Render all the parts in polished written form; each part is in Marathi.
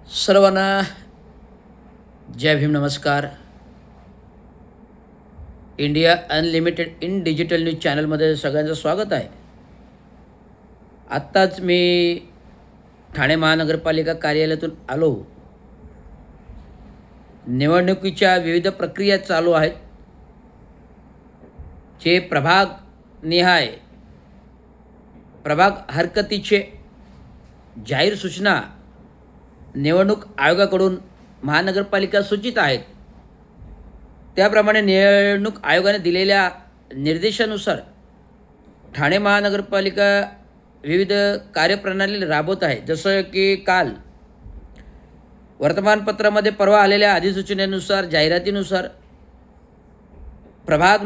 सर्वांना जय भीम, नमस्कार. India unlimited in digital news चॅनलमध्ये सगळ्यांचं स्वागत आहे. आत्ताच मी ठाणे महानगरपालिका कार्यालयातून आलो. निवडणुकीच्या विविध प्रक्रिया चालू आहेत. जे प्रभाग हरकतीचे जाहीर सूचना निवडणूक आयोगाकडून महानगरपालिका सूचित आहेत. त्याप्रमाणे निवडणूक आयोगाने दिलेल्या निर्देशानुसार ठाणे महानगरपालिका विविध कार्यप्रणाली राबवत आहे. जसं की काल वर्तमानपत्रामध्ये परवा आलेल्या अधिसूचनेनुसार, जाहिरातीनुसार प्रभाग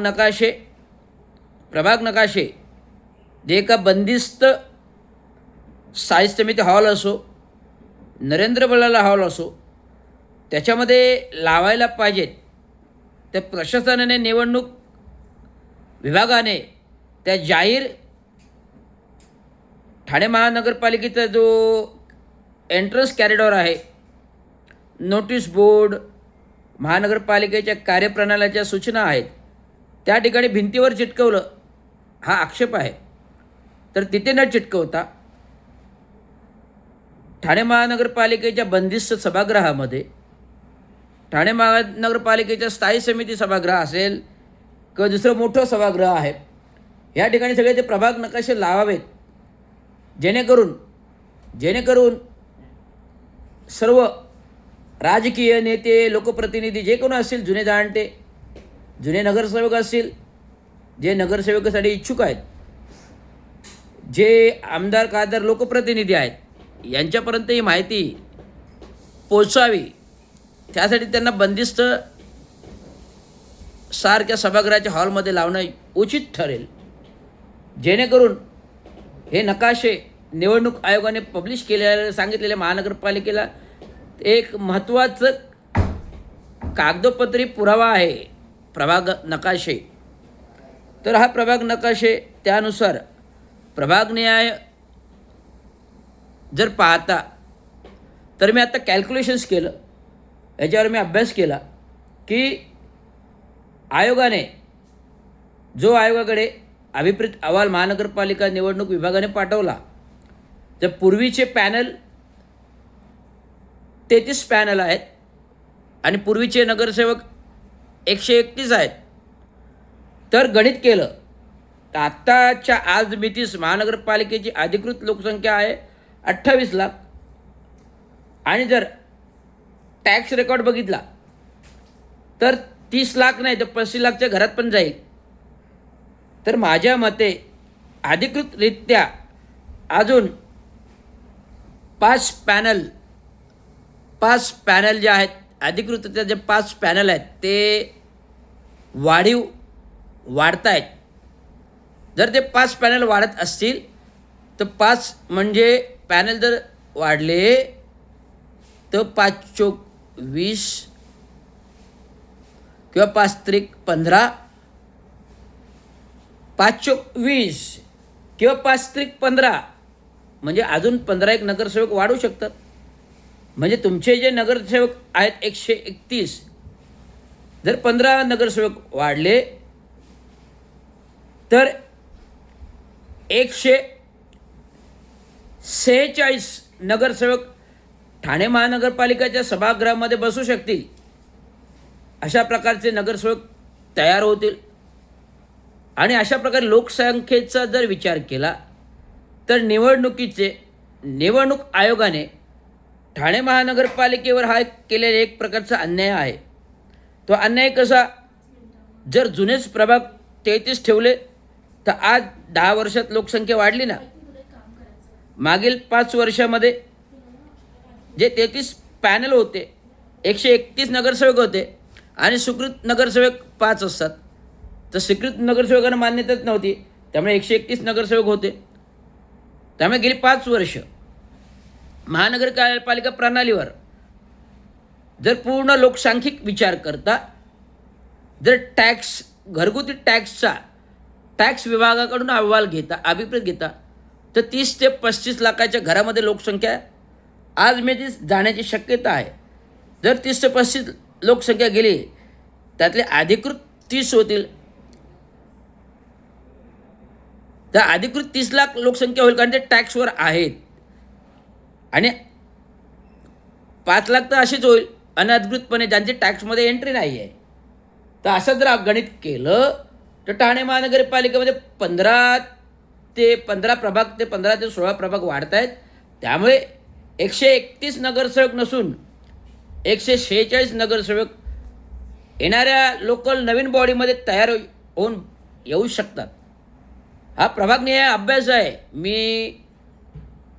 नकाशे जे एका बंदिस्त साहित्य समिती हॉल असो, नरेंद्र बल्लाला हॉल असो, त्याच्यामध्ये लावायला पाहिजेत. त्या प्रशासनाने, निवडणूक विभागाने त्या जाहीर ठाणे महानगरपालिकेचा जो एंट्रन्स कॉरिडॉर आहे, नोटीस बोर्ड, महानगरपालिकेच्या कार्यप्रणालीच्या सूचना आहेत, त्या ठिकाणी भिंतीवर चिटकवलं, हा आक्षेप आहे. तर तिथे न चिटकवता ठाणे महानगरपालिकेच्या बंदिस्त सभागृहामध्ये, ठाणे महानगरपालिकेच्या स्थायी समिती सभागृह असेल किंवा दुसरं मोठं सभागृह आहे, या ठिकाणी सगळे ते प्रभाग नकाशे लावावेत. जेणेकरून सर्व राजकीय नेते, लोकप्रतिनिधी जे कोणी असतील, जुने नगरसेवक असतील, जे नगरसेवकासाठी इच्छुक आहेत, जे आमदार, खासदार, लोकप्रतिनिधी आहेत, यांच्यापर्यंत ही माहिती पोचावी. त्यासाठी त्यांना बंदिस्त सारख्या सभागृहाच्या हॉलमध्ये लावणं उचित ठरेल. जेणेकरून हे नकाशे निवडणूक आयोगाने पब्लिश केलेले, सांगितलेल्या महानगरपालिकेला एक महत्त्वाचं कागदोपत्री पुरावा आहे प्रभाग नकाशे. तर हा प्रभाग नकाशे, त्यानुसार प्रभाग न्याय जर पाहता, तर मी आता कॅल्क्युलेशन्स केलं, याच्यावर मी अभ्यास केला की आयोगाकडे अभिप्रेत अहवाल महानगरपालिका निवडणूक विभागाने पाठवला. तर पूर्वीचे पॅनल 33 पॅनल आहेत आणि पूर्वीचे नगरसेवक 131 आहेत. तर गणित केलं तर आत्ताच्या आज मितीस महानगरपालिकेची अधिकृत लोकसंख्या आहे 28 लाख. आणि जर टॅक्स रेकॉर्ड बघितला तर 30 लाख नाही तर 35 लाखच्या घरात पण जाईल. तर माझ्या मते अधिकृतरित्या अजून 5 पॅनल जे आहेत, अधिकृतरित्या जे 5 पॅनल आहेत, ते वाढत आहेत. जर ते 5 पॅनल वाढत असतील तर 5 म्हणजे पॅनल जर वाढले तर 5 चोक 20 किंवा 5 त्रिक 15, 5 चोक 20 किंवा 5 त्रिक 15, म्हणजे अजून 15 एक नगरसेवक वाढू शकतात. म्हणजे तुमचे जे नगरसेवक आहेत 131, जर 15 नगरसेवक वाढले तर 146 नगरसेवक ठाणे महानगरपालिकेच्या सभागृहामध्ये बसू शकतील. अशा प्रकारचे नगरसेवक तयार होतील. आणि अशा प्रकारे लोकसंख्येचा जर विचार केला तर निवडणूक आयोगाने ठाणे महानगरपालिकेवर हा केलेला एक प्रकारचा अन्याय आहे. तो अन्याय कसा? जर जुनेच प्रभाग 33 ठेवले तर आज 10 वर्षात लोकसंख्या वाढली ना. मागील 5 वर्षामध्ये जे 33 पॅनल होते, 131 नगरसेवक होते आणि स्वीकृत नगरसेवक 5 असतात. तर स्वीकृत नगरसेवकांना मान्यताच नव्हती, त्यामुळे 131 नगरसेवक होते. त्यामुळे गेली 5 वर्ष महानगरपालिका प्रणालीवर जर पूर्ण लोकसांख्यिक विचार करता, जर घरगुती टॅक्स विभागाकडून अभिप्रेत घेता, तर 30 ते 35 लाखाच्या घरामध्ये लोकसंख्या आज मी ती जाण्याची शक्यता आहे. जर 30 ते 35 लोकसंख्या गेली, त्यातले अधिकृत 30 होतील. तर अधिकृत 30 लाख लोकसंख्या होईल, कारण ते टॅक्सवर आहेत. आणि 5 लाख तर अशीच होईल अनधिकृतपणे, ज्यांची टॅक्समध्ये एंट्री नाही आहे. तर असं जर गणित केलं तर ठाणे महानगरपालिकेमध्ये 15 प्रभाग ते 15 ते 16 प्रभाग वाढत आहेत. त्यामुळे 131 नगरसेवक नसून 146 नगरसेवक येणाऱ्या लोकल नवीन बॉडीमध्ये तयार होऊन येऊ शकतात. हा प्रभागनिहाय अभ्यास आहे. मी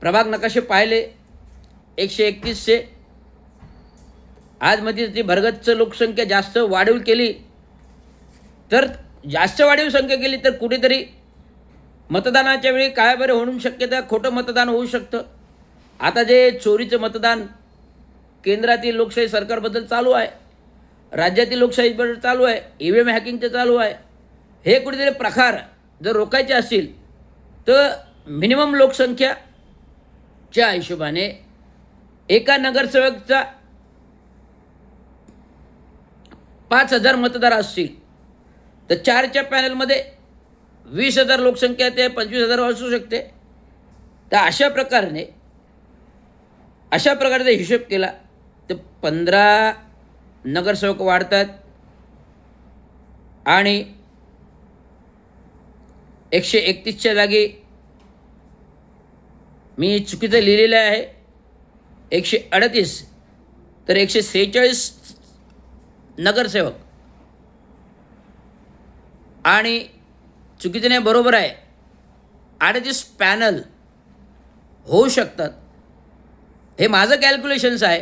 प्रभाग नकाशे पाहिले 131चे. आज मध्ये ती भरगच्च लोकसंख्या जास्त वाढीव केली, तर जास्त वाढीव संख्या केली तर कुठेतरी मतदानाच्या वेळी काय बरं होणं शक्यता, खोटं मतदान होऊ शकतं. आता जे चोरीचं मतदान केंद्रातील लोकशाही सरकारबद्दल चालू आहे, राज्यातील लोकशाहीबद्दल चालू आहे, EVM हॅकिंगचं चालू आहे, हे कुठेतरी प्रकार जर रोखायचे असतील तर मिनिमम लोकसंख्याच्या हिशोबाने एका नगरसेवकचा 5,000 मतदार असतील तर 4च्या पॅनलमध्ये 20,000 लोकसंख्या ते 25,000 असू शकते. तर अशा प्रकारे हिशोब केला तर 15 नगरसेवक वाढतात आणि 131च्या जागी मी चुकीचं लिहिलेलं आहे 138, तर 146 नगरसेवक. आणि चुकीचं नाही, बरोबर आहे, 38 पॅनल होऊ शकतात. हे माझं कॅल्क्युलेशन्स आहे.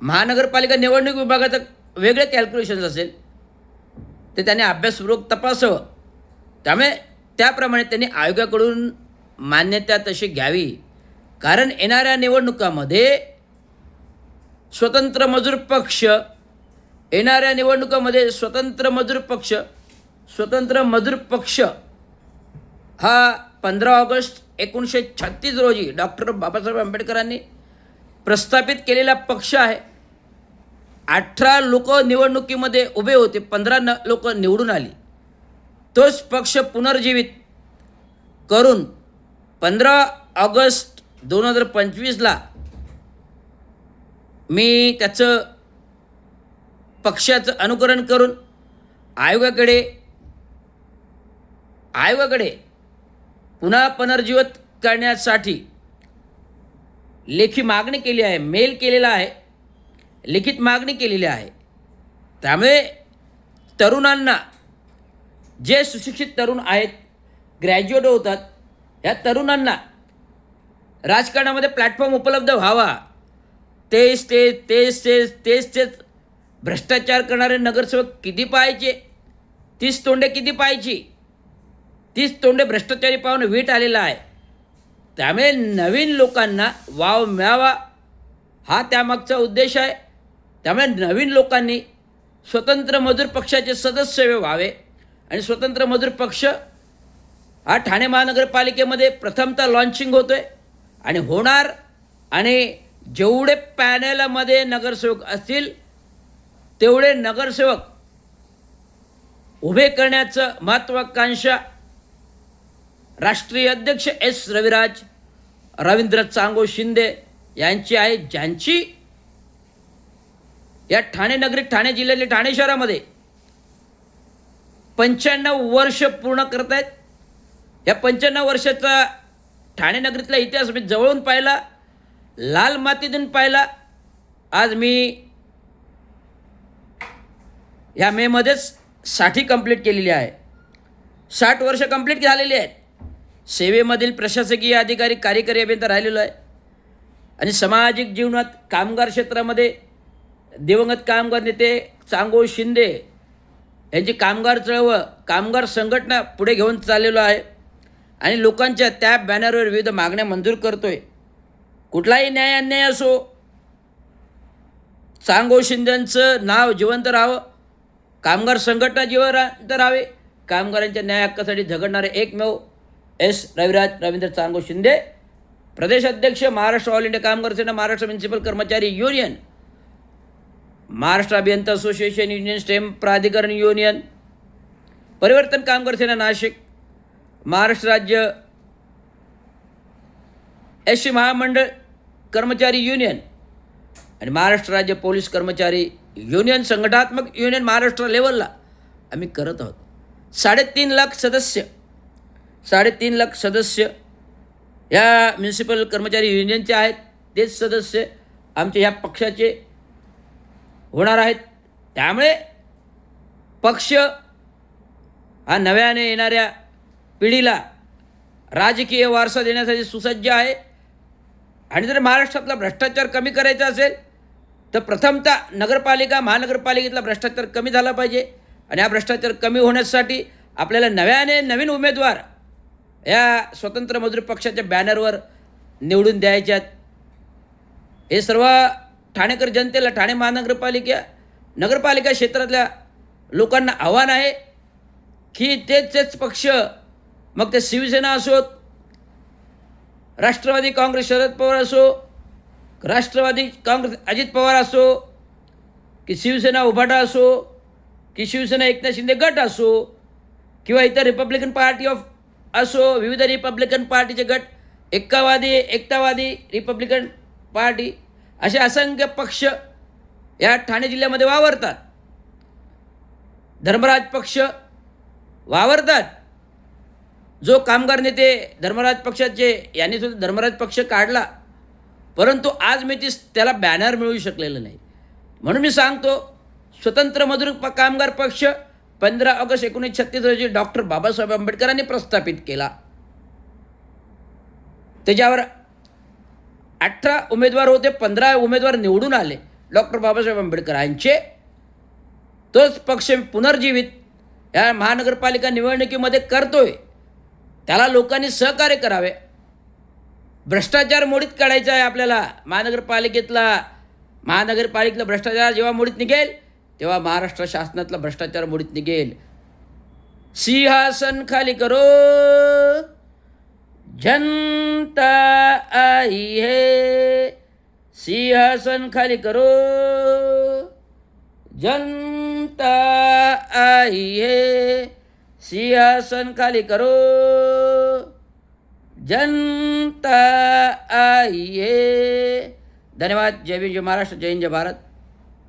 महानगरपालिका निवडणूक विभागाचं वेगळे कॅल्क्युलेशन्स असेल ते त्याने अभ्यासपूर्वक तपासावं. त्यामुळे त्याप्रमाणे त्यांनी आयोगाकडून मान्यता तशी घ्यावी. कारण येणाऱ्या निवडणुकामध्ये स्वतंत्र मजूर पक्ष हा 15 ऑगस्ट 1936 रोजी डॉक्टर बाबासाहेब आंबेडकरांनी प्रस्थापित केलेला पक्ष आहे. 18 लोक निवडणुकीमध्ये उभे होते, 15 लोक निवडून आली. तोच पक्ष पुनर्जीवित करून 15 ऑगस्ट 2025ला मी त्याचं पक्षाचं अनुकरण करून आयोगाकडे पुन्हा पुनर्जीवित करण्यासाठी लेखी मागणी केली आहे, मेल केलेला आहे, लिखित मागणी केलेली आहे. त्यामुळे तरुणांना, जे सुशिक्षित तरुण आहेत, ग्रॅज्युएट होतात, ह्या तरुणांना राजकारणामध्ये प्लॅटफॉर्म उपलब्ध व्हावा. तेच भ्रष्टाचार करणारे नगरसेवक किती पाहायचे, 30 तोंडे किती पाहायची, 30 तोंडे भ्रष्टाचारी पाहून वीट आलेला आहे. त्यामुळे नवीन लोकांना वाव मिळावा हा त्यामागचा उद्देश आहे. त्यामुळे नवीन लोकांनी स्वतंत्र मजूर पक्षाचे सदस्य व्हावे. आणि स्वतंत्र मजूर पक्ष हा ठाणे महानगरपालिकेमध्ये प्रथमतः लॉन्चिंग होतो आहे आणि होणार. आणि जेवढे पॅनलमध्ये नगरसेवक असतील तेवढे नगरसेवक उभे करण्याचं महत्त्वाकांक्षा राष्ट्रीय अध्यक्ष S. रविराज, रवींद्र चांगो शिंदे यांची आहे, ज्यांची या ठाणे नगरीत, ठाणे जिल्ह्यातल्या ठाणे शहरामध्ये 95 वर्ष पूर्ण करत आहेत. या 95 वर्षाचा ठाणे नगरीतला इतिहास मी जवळून पाहिला, लाल मातीतून पाहिला. आज मी ह्या मेमध्येच 60 कंप्लीट केलेली आहे. 60 वर्ष कंप्लीट झालेली आहेत. सेवेमधील प्रशासकीय अधिकारी, कार्यकारी अभियंता राहिलेलो आहे. आणि सामाजिक जीवनात, कामगार क्षेत्रामध्ये दिवंगत कामगार नेते चांगो शिंदे यांची कामगार चळवळ, कामगार संघटना पुढे घेऊन चाललेलो आहे. आणि लोकांच्या त्या बॅनरवर विविध मागण्या मंजूर करतोय. कुठलाही न्याय अन्याय असो, चांगो शिंदेंचं नाव जिवंत राहावं, कामगार संघटना जिवंत राहावे, कामगारांच्या न्याय हक्कासाठी झगडणारे एकमेव S. रविराज, रवींद्र चांगो शिंदे प्रदेश अध्यक्ष महाराष्ट्र ऑल इंडिया कामगार सेना, महाराष्ट्र म्युनिसिपल कर्मचारी युनियन, महाराष्ट्र अभियंता असोसिएशन युनियन, स्टेम प्राधिकरण युनियन, परिवर्तन कामगार सेना नाशिक, महाराष्ट्र राज्य एससी महामंडळ कर्मचारी युनियन आणि महाराष्ट्र राज्य पोलीस कर्मचारी युनियन संघटनात्मक युनियन महाराष्ट्र लेवलला आम्ही करत आहोत. 3.5 लाख सदस्य या म्युनिसिपल कर्मचारी युनियनचे आहेत. तेच सदस्य आमच्या ह्या पक्षाचे होणार आहेत. त्यामुळे पक्ष हा नव्याने येणाऱ्या पिढीला राजकीय वारसा देण्यासाठी सुसज्ज आहे. आणि जर महाराष्ट्रातला भ्रष्टाचार कमी करायचा असेल तर प्रथमतः नगरपालिका महानगरपालिकेतला भ्रष्टाचार कमी झाला पाहिजे. आणि हा भ्रष्टाचार कमी होण्यासाठी आपल्याला नवीन उमेदवार या स्वतंत्र मजूर पक्षाच्या बॅनरवर निवडून द्यायच्यात. हे सर्व ठाणेकर जनतेला, ठाणे नगरपालिका क्षेत्रातल्या लोकांना आव्हान आहे की तेच पक्ष, मग ते शिवसेना असोत, राष्ट्रवादी काँग्रेस शरद पवार असो, राष्ट्रवादी काँग्रेस अजित पवार असो, की शिवसेना उभाटा असो, की शिवसेना एकनाथ शिंदे गट असो, किंवा इतर रिपब्लिकन पार्टी असो, विविध रिपब्लिकन पार्टीचे गट, एकतावादी रिपब्लिकन पार्टी, असे असंख्य पक्ष या ठाणे जिल्ह्यामध्ये वावरतात. धर्मराज पक्ष वावरतात. जो कामगार नेते धर्मराज पक्षाचे यांनी सुद्धा धर्मराज पक्ष काढला, परंतु आज मी त्याला बॅनर मिळू शकलेलं नाही. म्हणून मी सांगतो, स्वतंत्र मजूर कामगार पक्ष 15 ऑगस्ट 1936 रोजी डॉक्टर बाबासाहेब आंबेडकरांनी प्रस्थापित केला. त्याच्यावर 18 उमेदवार होते, 15 उमेदवार निवडून आले डॉक्टर बाबासाहेब आंबेडकरांचे. तोच पक्ष पुनर्जीवित या महानगरपालिका निवडणुकीमध्ये करतोय. त्याला लोकांनी सहकार्य करावे. भ्रष्टाचार मोडीत काढायचा आहे आपल्याला. महानगरपालिकेतला भ्रष्टाचार जेव्हा मोडीत निघेल तेव्हा महाराष्ट्र शासनातला भ्रष्टाचार मोडीत निघेल. सिंहासन खाली करो, जनता आई है. सिंहासन खाली करो, जनता आई है. सिंहासन खाली करो, जनता आई है. धन्यवाद. जय भीम, जय महाराष्ट्र, जय हिंद, जय भारत.